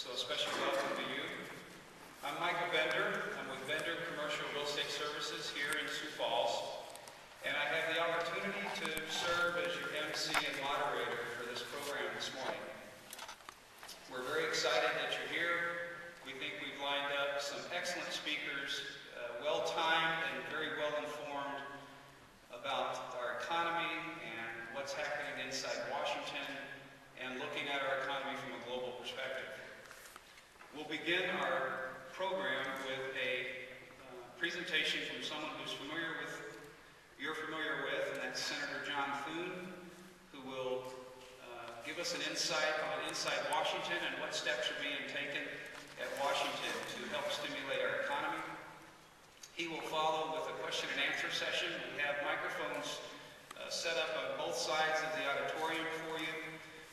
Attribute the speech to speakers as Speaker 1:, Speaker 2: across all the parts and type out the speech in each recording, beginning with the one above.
Speaker 1: so a special welcome to you. I'm Michael Bender. I'm with Bender Commercial Real Estate Services here in Sioux Falls, and I have the opportunity to serve as your MC and moderator for this program this morning. We're very excited that you're here. We think we've lined up some excellent speakers, well-timed and very well-informed about our economy and what's happening inside Washington and looking at our economy from a global perspective. We'll begin our program with a presentation from someone who's you're familiar with, and that's Senator John Thune, who will give us an insight on inside Washington and what steps are being taken at Washington to help stimulate our economy. He will follow with a question and answer session. We have microphones set up on both sides of the auditorium for you.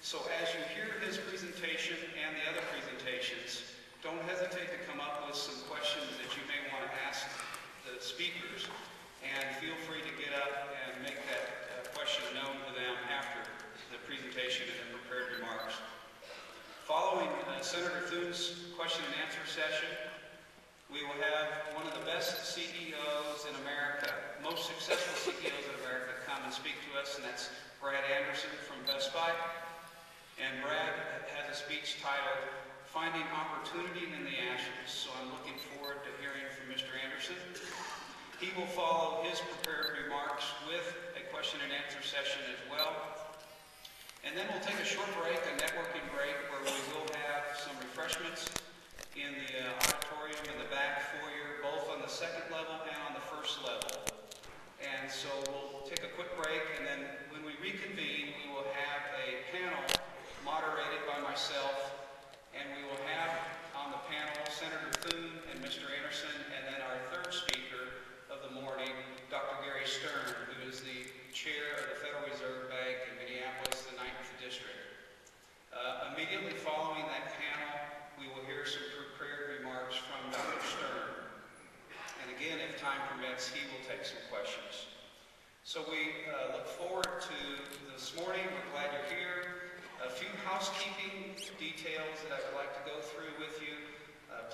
Speaker 1: So as you hear his presentation and the other presentations, don't hesitate to come up with some questions that you may want to ask the speakers, and feel free to get up and make that question known to them after the presentation and the prepared remarks. Following Senator Thune's question and answer session, we will have one of the best CEOs in America, most successful CEOs in America, come and speak to us, and that's Brad Anderson from Best Buy. And Brad has a speech titled, Finding Opportunity in the Ashes, so I'm looking forward to hearing from Mr. Anderson. He will follow his prepared remarks with a question and answer session as well. And then we'll take a short break, a networking break, where we will have some refreshments in the auditorium in the back foyer, both on the second level and on the first level. And so we'll take a quick break, and then when we reconvene, we will have a panel moderated by myself, and we will have on the panel Senator Thune and Mr. Anderson, and then our third speaker of the morning, Dr. Gary Stern, who is the chair of the Federal Reserve Bank in Minneapolis, the 9th District. Immediately following that panel, we will hear some prepared remarks from Dr. Stern. And again, if time permits, he will take some questions. So we look forward to this morning. We're glad you're here. A few housekeeping details that I would like to go through with you.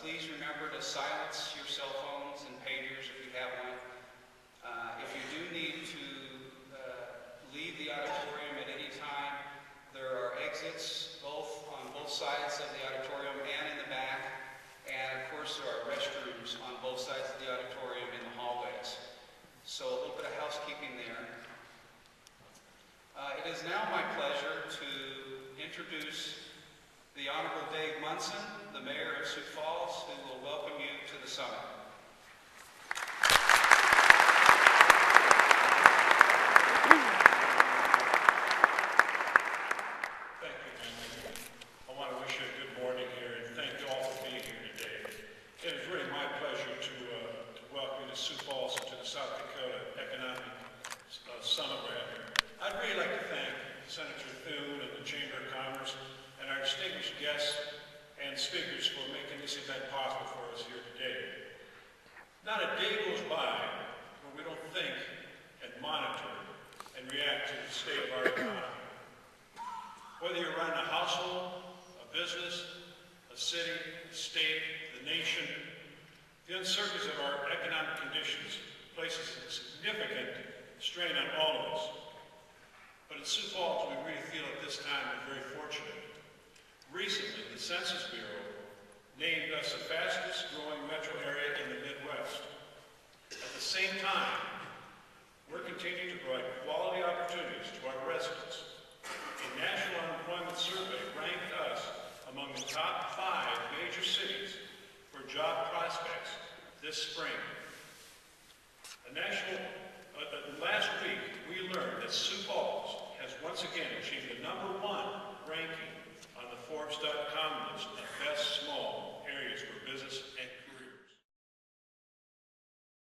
Speaker 1: Please remember to silence your cell phones and pagers if you have one. If you do need to leave the auditorium at any time, there are exits on both sides of the auditorium and in the back. And of course there are restrooms on both sides of the auditorium in the hallways. So a little bit of housekeeping there. It is now my pleasure to introduce the Honorable Dave Munson, the Mayor of Sioux Falls, who will welcome you to the summit.
Speaker 2: Thank you, Jim. I want to wish you a good morning here, and thank you all for being here today. It is really my pleasure to welcome you to Sioux Falls and to the South Dakota Economic Summit right here. I'd really like to thank Senator Thune and the Chamber of Commerce and our distinguished guests and speakers for making this event possible for us here today. Not a day goes by where we don't think and monitor and react to the state of our economy. Whether you're running a household, a business, a city, a state, the nation, the uncertainties of our economic conditions places a significant strain on all of us. But at Sioux Falls, we really feel at this time we're very fortunate. Recently, the Census Bureau named us the fastest growing metro area in the Midwest. At the same time, we're continuing to provide quality opportunities to our residents. A national unemployment survey ranked us among the top 5 major cities for job prospects this spring. Last week, we learned that Sioux Falls has once again achieved the #1 ranking on the Forbes.com